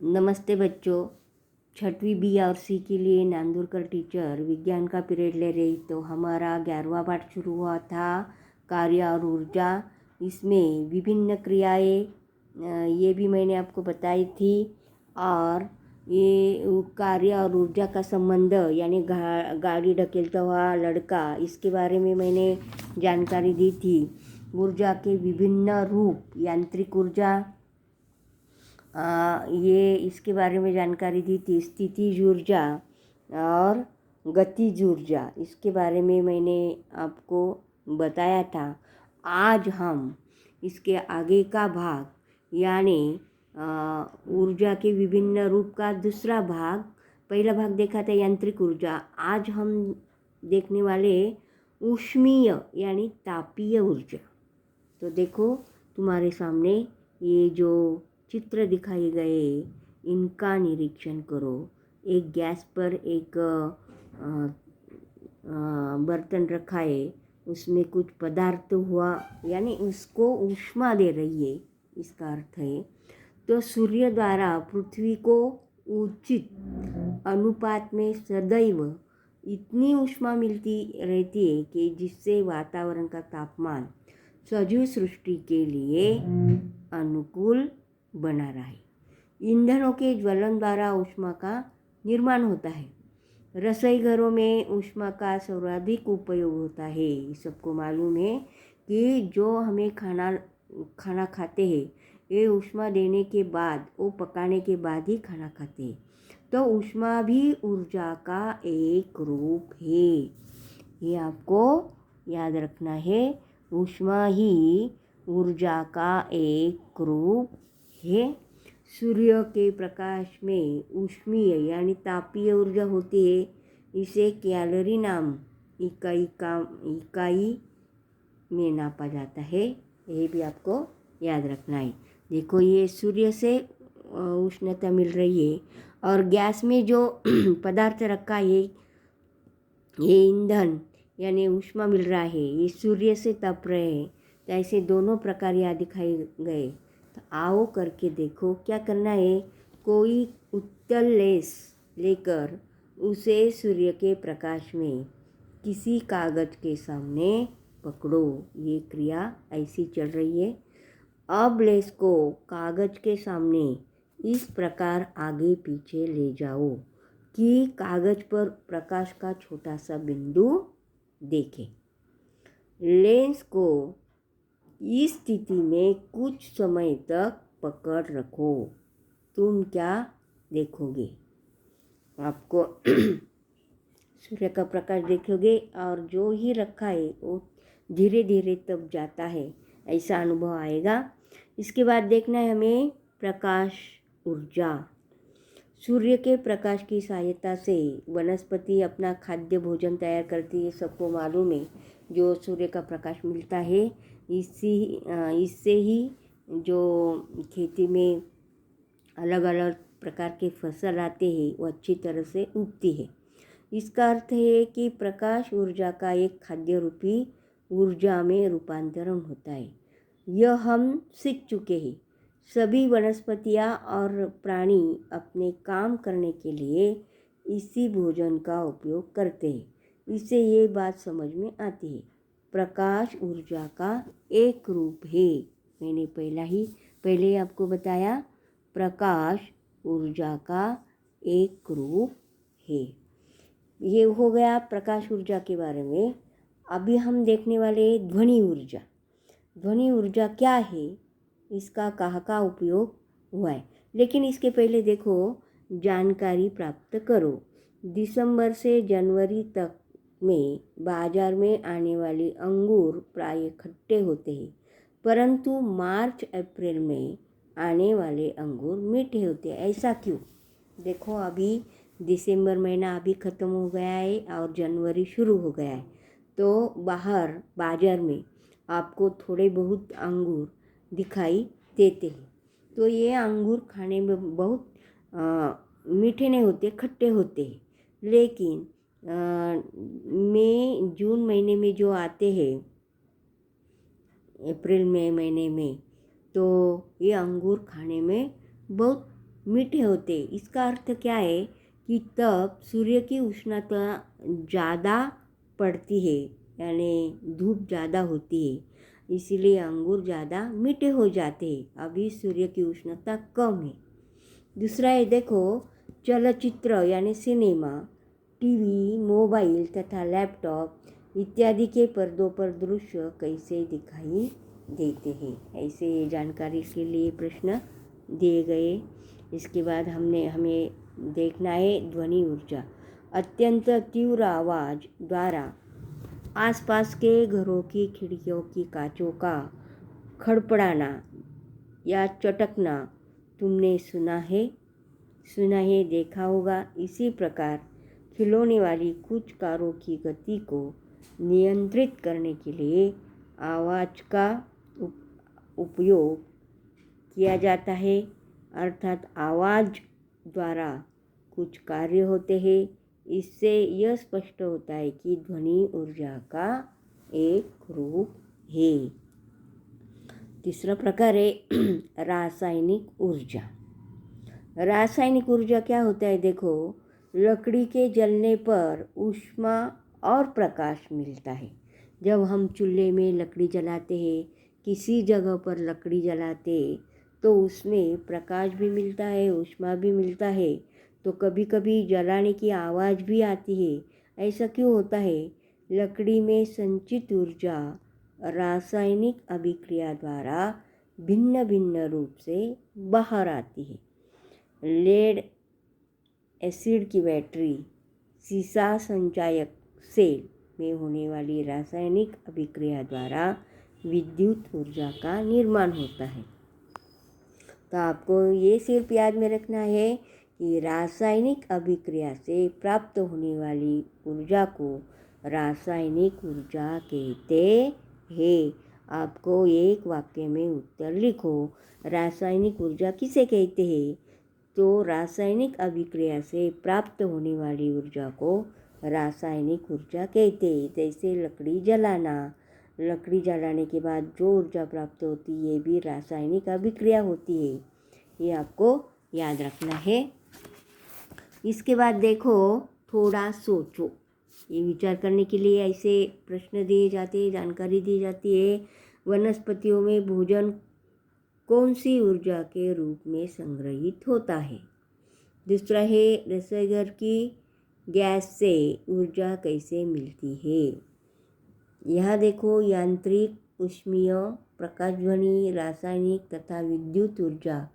नमस्ते बच्चों। छठवीं बी और सी के लिए नांदुरकर टीचर विज्ञान का पीरियड ले रही। तो हमारा 11वां पाठ शुरू हुआ था, कार्य और ऊर्जा। इसमें विभिन्न क्रियाएं ये भी मैंने आपको बताई थी। और ये कार्य और ऊर्जा का संबंध यानी गाड़ी ढकेलता हुआ लड़का, इसके बारे में मैंने जानकारी दी थी। ऊर्जा के विभिन्न रूप, यांत्रिक ऊर्जा, ये इसके बारे में जानकारी दी थी। स्थितिज ऊर्जा और गतिज ऊर्जा, इसके बारे में मैंने आपको बताया था। आज हम इसके आगे का भाग यानी ऊर्जा के विभिन्न रूप का दूसरा भाग, पहला भाग देखा था यांत्रिक ऊर्जा। आज हम देखने वाले ऊष्मीय यानी तापीय ऊर्जा। तो देखो तुम्हारे सामने ये जो चित्र दिखाए गए, इनका निरीक्षण करो। एक गैस पर एक बर्तन रखा है, उसमें कुछ पदार्थ हुआ यानी उसको ऊष्मा दे रही है, इसका अर्थ है। तो सूर्य द्वारा पृथ्वी को उचित अनुपात में सदैव इतनी ऊष्मा मिलती रहती है कि जिससे वातावरण का तापमान सजीव सृष्टि के लिए अनुकूल बना रहे। ईंधनों के ज्वलन द्वारा ऊष्मा का निर्माण होता है। रसोई घरों में ऊष्मा का सर्वाधिक उपयोग होता है। सबको मालूम है कि जो हमें खाना खाते हैं, ये ऊष्मा देने के बाद, वो पकाने के बाद ही खाना खाते हैं। तो ऊष्मा भी ऊर्जा का एक रूप है, ये आपको याद रखना है। ऊष्मा ही ऊर्जा का एक रूप है। सूर्य के प्रकाश में ऊष्मीय यानी तापीय ऊर्जा होती है। इसे कैलोरी नाम इकाई में नापा जाता है। ये भी आपको याद रखना है। देखो, ये सूर्य से उष्णता मिल रही है और गैस में जो पदार्थ रखा है, ये ईंधन यानी ऊष्मा मिल रहा है, ये सूर्य से तप रहे हैं। तो ऐसे दोनों प्रकार यहाँ दिखाए गए। तो आओ करके देखो क्या करना है। कोई उत्तल लेस लेकर उसे सूर्य के प्रकाश में किसी कागज के सामने पकड़ो। ये क्रिया ऐसी चल रही है। अब लेस को कागज के सामने इस प्रकार आगे पीछे ले जाओ कि कागज पर प्रकाश का छोटा सा बिंदु देखें। लेंस को इस स्थिति में कुछ समय तक पकड़ रखो। तुम क्या देखोगे? आपको सूर्य का प्रकाश देखोगे और जो ही रखा है वो धीरे धीरे तप जाता है, ऐसा अनुभव आएगा। इसके बाद देखना है हमें प्रकाश ऊर्जा। सूर्य के प्रकाश की सहायता से वनस्पति अपना खाद्य भोजन तैयार करती है, सबको मालूम है। जो सूर्य का प्रकाश मिलता है, इससे ही जो खेती में अलग अलग प्रकार के फसल आते हैं, वो अच्छी तरह से उगती है। इसका अर्थ है कि प्रकाश ऊर्जा का एक खाद्य रूपी ऊर्जा में रूपांतरण होता है। यह हम सीख चुके हैं। सभी वनस्पतियाँ और प्राणी अपने काम करने के लिए इसी भोजन का उपयोग करते हैं। इससे ये बात समझ में आती है, प्रकाश ऊर्जा का एक रूप है। मैंने पहले आपको बताया, प्रकाश ऊर्जा का एक रूप है। ये हो गया प्रकाश ऊर्जा के बारे में। अभी हम देखने वाले ध्वनि ऊर्जा। ध्वनि ऊर्जा क्या है, इसका कहाँ उपयोग हुआ है, लेकिन इसके पहले देखो जानकारी प्राप्त करो। दिसंबर से जनवरी तक में बाजार में आने वाले अंगूर प्राय खट्टे होते हैं, परंतु मार्च अप्रैल में आने वाले अंगूर मीठे होते हैं। ऐसा क्यों? देखो, अभी दिसंबर महीना अभी ख़त्म हो गया है और जनवरी शुरू हो गया है। तो बाज़ार में आपको थोड़े बहुत अंगूर दिखाई देते हैं। तो ये अंगूर खाने में बहुत मीठे नहीं होते, खट्टे होते हैं। लेकिन मई जून महीने में जो आते हैं, अप्रैल मई महीने में, तो ये अंगूर खाने में बहुत मीठे होते। इसका अर्थ क्या है कि तब सूर्य की उष्णता ज़्यादा पड़ती है, यानी धूप ज़्यादा होती है, इसीलिए अंगूर ज़्यादा मीठे हो जाते हैं। अभी सूर्य की उष्णता कम है। दूसरा है देखो, चलचित्र यानी सिनेमा, टीवी, मोबाइल तथा लैपटॉप इत्यादि के पर्दों पर दृश्य कैसे दिखाई देते हैं, ऐसे जानकारी के लिए प्रश्न दिए गए। इसके बाद हमें देखना है ध्वनि ऊर्जा। अत्यंत तीव्र आवाज़ द्वारा आसपास के घरों की खिड़कियों की कांचों का खड़पड़ाना या चटकना तुमने सुना है, देखा होगा। इसी प्रकार खिलौने वाली कुछ कारों की गति को नियंत्रित करने के लिए आवाज़ का उपयोग किया जाता है, अर्थात आवाज़ द्वारा कुछ कार्य होते हैं। इससे यह स्पष्ट होता है कि ध्वनि ऊर्जा का एक रूप है। तीसरा प्रकार है रासायनिक ऊर्जा। रासायनिक ऊर्जा क्या होता है देखो, लकड़ी के जलने पर ऊष्मा और प्रकाश मिलता है। जब हम चूल्हे में लकड़ी जलाते हैं, किसी जगह पर लकड़ी जलाते तो उसमें प्रकाश भी मिलता है, ऊष्मा भी मिलता है, तो कभी कभी जलाने की आवाज़ भी आती है। ऐसा क्यों होता है? लकड़ी में संचित ऊर्जा रासायनिक अभिक्रिया द्वारा भिन्न भिन्न रूप से बाहर आती है। लेड एसिड की बैटरी, सीसा संचायक सेल में होने वाली रासायनिक अभिक्रिया द्वारा विद्युत ऊर्जा का निर्माण होता है। तो आपको ये सिर्फ याद में रखना है कि रासायनिक अभिक्रिया से प्राप्त होने वाली ऊर्जा को रासायनिक ऊर्जा कहते हैं। आपको एक वाक्य में उत्तर लिखो, रासायनिक ऊर्जा किसे कहते हैं? तो रासायनिक अभिक्रिया से प्राप्त होने वाली ऊर्जा को रासायनिक ऊर्जा कहते हैं। जैसे लकड़ी जलाने के बाद जो ऊर्जा प्राप्त होती है, ये भी रासायनिक अभिक्रिया होती है। ये आपको याद रखना है। इसके बाद देखो, थोड़ा सोचो। ये विचार करने के लिए ऐसे प्रश्न दिए जाते हैं, जानकारी दी जाती है। वनस्पतियों में भोजन कौन सी ऊर्जा के रूप में संग्रहित होता है? दूसरा है, रसोईघर की गैस से ऊर्जा कैसे मिलती है? यहाँ देखो, यांत्रिक, ऊष्मीय, प्रकाशध्वनि, रासायनिक तथा विद्युत ऊर्जा,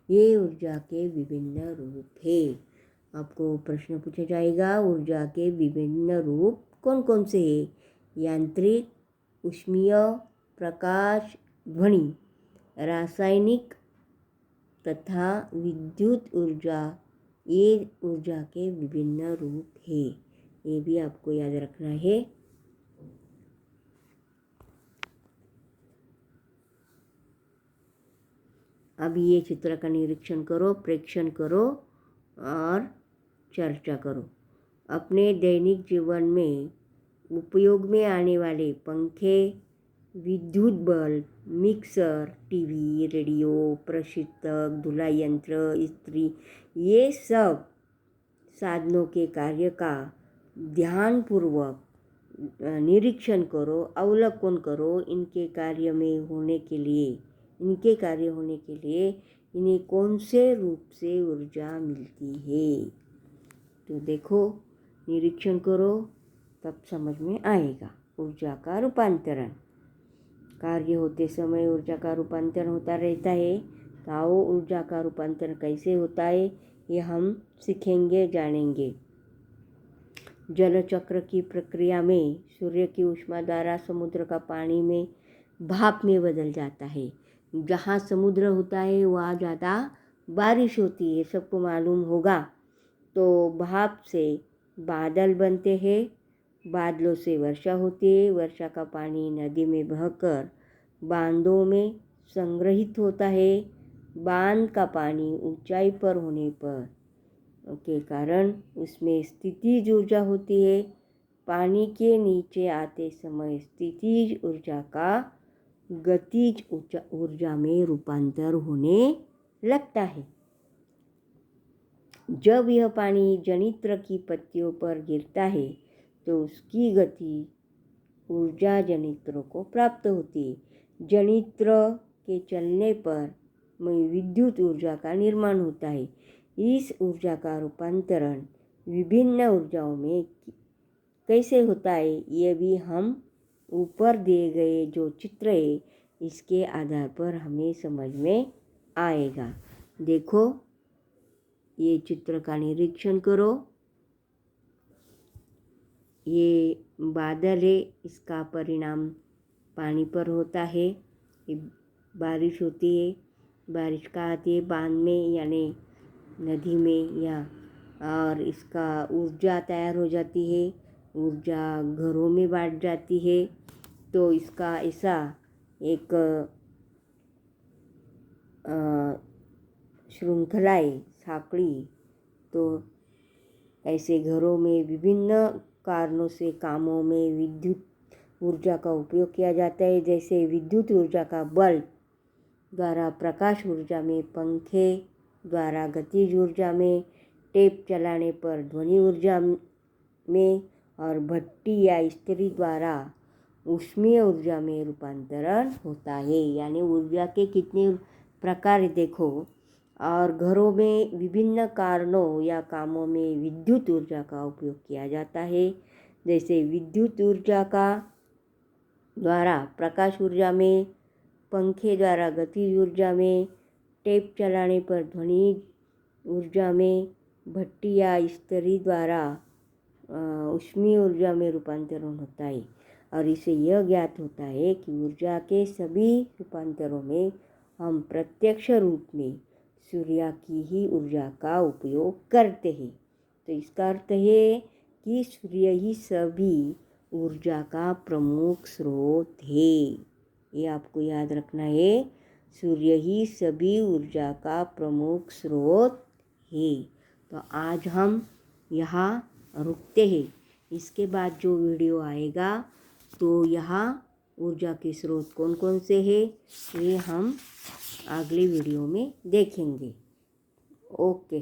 ये ऊर्जा के विभिन्न रूप है। आपको प्रश्न पूछा जाएगा, ऊर्जा के विभिन्न रूप कौन कौन से हैं? यांत्रिक, ऊष्मीय, प्रकाश, ध्वनि, रासायनिक तथा विद्युत ऊर्जा, ये ऊर्जा के विभिन्न रूप है। ये भी आपको याद रखना है। अब ये चित्र का निरीक्षण करो, प्रेक्षण करो और चर्चा करो। अपने दैनिक जीवन में उपयोग में आने वाले पंखे, विद्युत बल्ब, मिक्सर, टीवी, रेडियो, प्रशीतक, धुलाई यंत्र, इस्त्री, ये सब साधनों के कार्य का ध्यानपूर्वक निरीक्षण करो, अवलोकन करो। इनके कार्य होने के लिए इन्हें कौन से रूप से ऊर्जा मिलती है? तो देखो, निरीक्षण करो, तब समझ में आएगा। ऊर्जा का रूपांतरण, कार्य होते समय ऊर्जा का रूपांतरण होता रहता है। तो आओ, ऊर्जा का रूपांतरण कैसे होता है ये हम सीखेंगे, जानेंगे। जल चक्र की प्रक्रिया में सूर्य की ऊष्मा द्वारा समुद्र का पानी में भाप में बदल जाता है। जहाँ समुद्र होता है वहाँ ज़्यादा बारिश होती है, सबको मालूम होगा। तो भाप से बादल बनते हैं, बादलों से वर्षा होती है, वर्षा का पानी नदी में बहकर बांधों में संग्रहित होता है। बांध का पानी ऊंचाई पर होने पर के कारण उसमें स्थितिज ऊर्जा होती है। पानी के नीचे आते समय स्थितिज ऊर्जा का गतिज ऊर्जा में रूपांतर होने लगता है। जब यह पानी जनित्र की पत्तियों पर गिरता है तो उसकी गति ऊर्जा जनित्र को प्राप्त होती है। जनित्र के चलने पर विद्युत ऊर्जा का निर्माण होता है। इस ऊर्जा का रूपांतरण विभिन्न ऊर्जाओं में कैसे होता है, ये भी हम ऊपर दिए गए जो चित्र है इसके आधार पर हमें समझ में आएगा। देखो, ये चित्र का निरीक्षण करो। ये बादल है, इसका परिणाम पानी पर होता है। बारिश होती है, बारिश का आती है बांध में यानी नदी में या, और इसका ऊर्जा तैयार हो जाती है, ऊर्जा घरों में बांट जाती है। तो इसका ऐसा एक श्रृंखला है, साकड़ी। तो ऐसे घरों में विभिन्न कारणों से कामों में विद्युत ऊर्जा का उपयोग किया जाता है। जैसे विद्युत ऊर्जा का बल्ब द्वारा प्रकाश ऊर्जा में, पंखे द्वारा गतिज ऊर्जा में, टेप चलाने पर ध्वनि ऊर्जा में और भट्टी या इस्त्री द्वारा ऊष्मीय ऊर्जा में रूपांतरण होता है। यानी ऊर्जा के कितने प्रकार देखो। और घरों में विभिन्न कारणों या कामों में विद्युत ऊर्जा का उपयोग किया जाता है। जैसे विद्युत ऊर्जा का द्वारा प्रकाश ऊर्जा में, पंखे द्वारा गतिज ऊर्जा में, टेप चलाने पर ध्वनि ऊर्जा में, भट्टी या इस्त्री द्वारा ऊष्मीय ऊर्जा में रूपांतरण होता है। और इसे यह ज्ञात होता है कि ऊर्जा के सभी रूपांतरों में हम प्रत्यक्ष रूप में सूर्य की ही ऊर्जा का उपयोग करते हैं। तो इसका अर्थ है कि सूर्य ही सभी ऊर्जा का प्रमुख स्रोत है। ये आपको याद रखना है, सूर्य ही सभी ऊर्जा का प्रमुख स्रोत है। तो आज हम यहाँ रुकते हैं। इसके बाद जो वीडियो आएगा तो यहाँ ऊर्जा के स्रोत कौन कौन से हैं ये हम अगले वीडियो में देखेंगे। ओके।